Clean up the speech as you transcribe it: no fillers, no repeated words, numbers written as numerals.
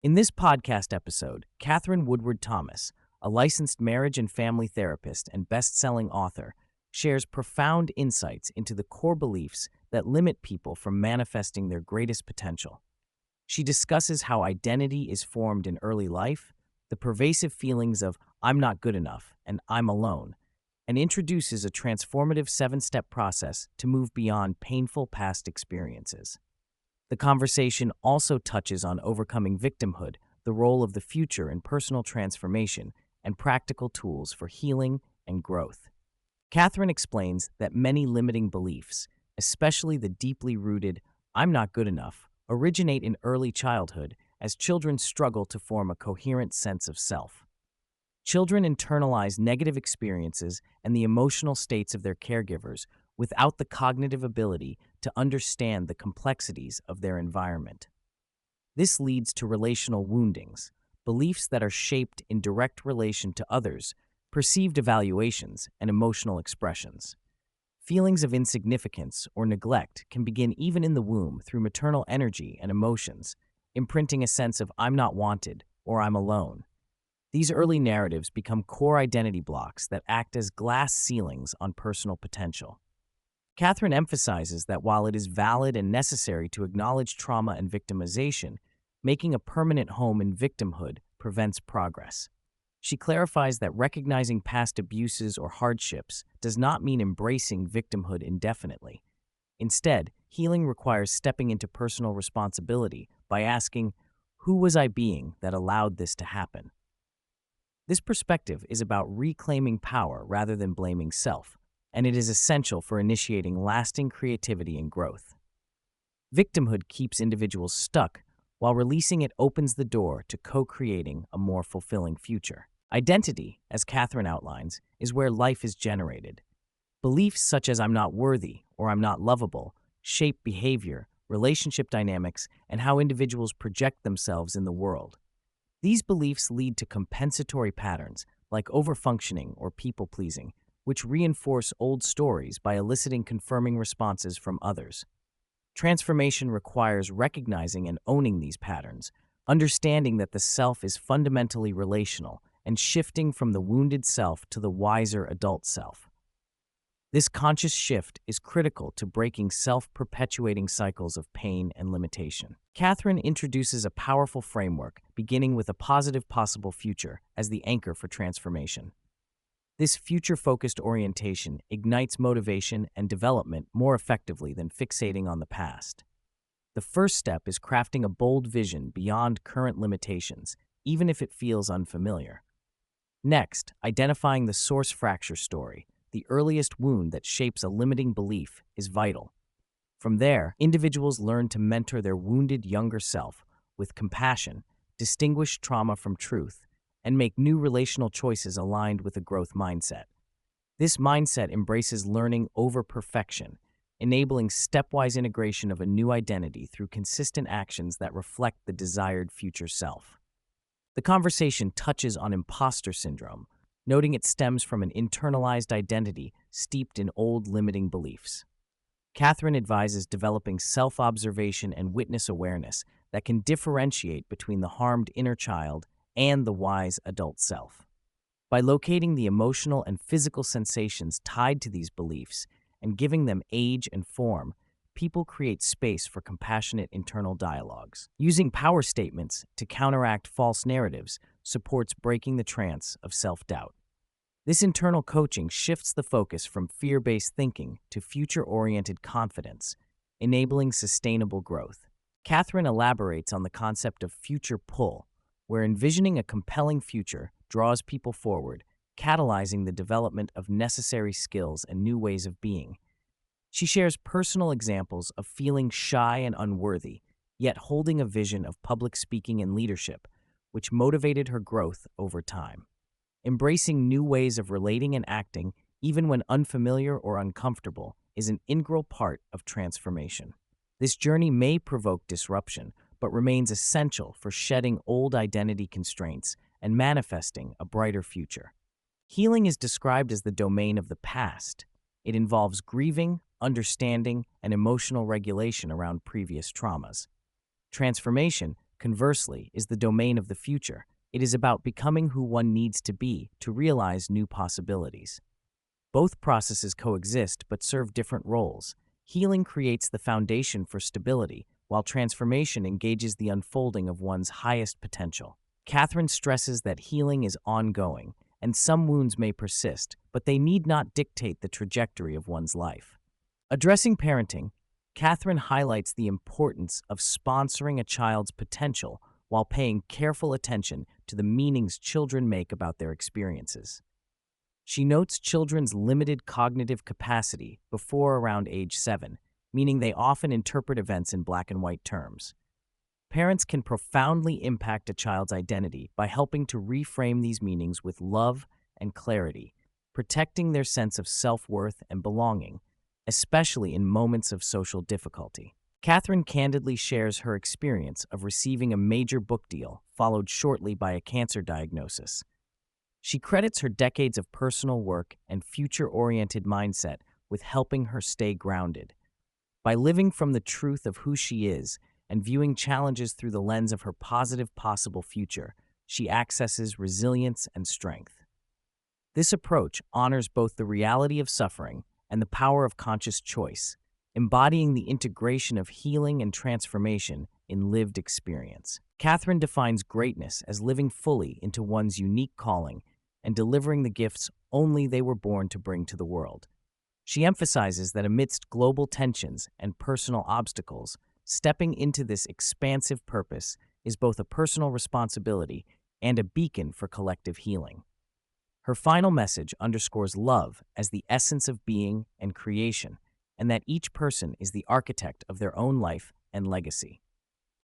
In this podcast episode, Katherine Woodward Thomas, a licensed marriage and family therapist and best-selling author, shares profound insights into the core beliefs that limit people from manifesting their greatest potential. She discusses how identity is formed in early life, the pervasive feelings of "I'm not good enough" and "I'm alone," and introduces a transformative seven-step process to move beyond painful past experiences. The conversation also touches on overcoming victimhood, the role of the future in personal transformation, and practical tools for healing and growth. Catherine explains that many limiting beliefs, especially the deeply rooted "I'm not good enough," originate in early childhood as children struggle to form a coherent sense of self. Children internalize negative experiences and the emotional states of their caregivers without the cognitive ability to understand the complexities of their environment. This leads to relational woundings, beliefs that are shaped in direct relation to others, perceived evaluations, and emotional expressions. Feelings of insignificance or neglect can begin even in the womb through maternal energy and emotions, imprinting a sense of "I'm not wanted" or "I'm alone." These early narratives become core identity blocks that act as glass ceilings on personal potential. Catherine emphasizes that while it is valid and necessary to acknowledge trauma and victimization, making a permanent home in victimhood prevents progress. She clarifies that recognizing past abuses or hardships does not mean embracing victimhood indefinitely. Instead, healing requires stepping into personal responsibility by asking, "Who was I being that allowed this to happen?" This perspective is about reclaiming power rather than blaming self, and it is essential for initiating lasting creativity and growth. Victimhood keeps individuals stuck, while releasing it opens the door to co-creating a more fulfilling future. Identity, as Catherine outlines, is where life is generated. Beliefs such as "I'm not worthy" or "I'm not lovable" shape behavior, relationship dynamics, and how individuals project themselves in the world. These beliefs lead to compensatory patterns, like overfunctioning or people-pleasing, which reinforce old stories by eliciting confirming responses from others. Transformation requires recognizing and owning these patterns, understanding that the self is fundamentally relational, and shifting from the wounded self to the wiser adult self. This conscious shift is critical to breaking self-perpetuating cycles of pain and limitation. Catherine introduces a powerful framework, beginning with a positive possible future as the anchor for transformation. This future-focused orientation ignites motivation and development more effectively than fixating on the past. The first step is crafting a bold vision beyond current limitations, even if it feels unfamiliar. Next, identifying the source fracture story, the earliest wound that shapes a limiting belief, is vital. From there, individuals learn to mentor their wounded younger self with compassion, distinguish trauma from truth, and make new relational choices aligned with a growth mindset. This mindset embraces learning over perfection, enabling stepwise integration of a new identity through consistent actions that reflect the desired future self. The conversation touches on impostor syndrome, noting it stems from an internalized identity steeped in old limiting beliefs. Catherine advises developing self-observation and witness awareness that can differentiate between the harmed inner child and the wise adult self. By locating the emotional and physical sensations tied to these beliefs and giving them age and form, people create space for compassionate internal dialogues. Using power statements to counteract false narratives supports breaking the trance of self-doubt. This internal coaching shifts the focus from fear-based thinking to future-oriented confidence, enabling sustainable growth. Catherine elaborates on the concept of future pull, where envisioning a compelling future draws people forward, catalyzing the development of necessary skills and new ways of being. She shares personal examples of feeling shy and unworthy, yet holding a vision of public speaking and leadership, which motivated her growth over time. Embracing new ways of relating and acting, even when unfamiliar or uncomfortable, is an integral part of transformation. This journey may provoke disruption, but remains essential for shedding old identity constraints and manifesting a brighter future. Healing is described as the domain of the past. It involves grieving, understanding, and emotional regulation around previous traumas. Transformation, conversely, is the domain of the future. It is about becoming who one needs to be to realize new possibilities. Both processes coexist but serve different roles. Healing creates the foundation for stability, while transformation engages the unfolding of one's highest potential. Catherine stresses that healing is ongoing, and some wounds may persist, but they need not dictate the trajectory of one's life. Addressing parenting, Catherine highlights the importance of sponsoring a child's potential while paying careful attention to the meanings children make about their experiences. She notes children's limited cognitive capacity before around age 7, meaning they often interpret events in black and white terms. Parents can profoundly impact a child's identity by helping to reframe these meanings with love and clarity, protecting their sense of self-worth and belonging, especially in moments of social difficulty. Catherine candidly shares her experience of receiving a major book deal, followed shortly by a cancer diagnosis. She credits her decades of personal work and future-oriented mindset with helping her stay grounded. By living from the truth of who she is and viewing challenges through the lens of her positive possible future, she accesses resilience and strength. This approach honors both the reality of suffering and the power of conscious choice, embodying the integration of healing and transformation in lived experience. Catherine defines greatness as living fully into one's unique calling and delivering the gifts only they were born to bring to the world. She emphasizes that amidst global tensions and personal obstacles, stepping into this expansive purpose is both a personal responsibility and a beacon for collective healing. Her final message underscores love as the essence of being and creation, and that each person is the architect of their own life and legacy.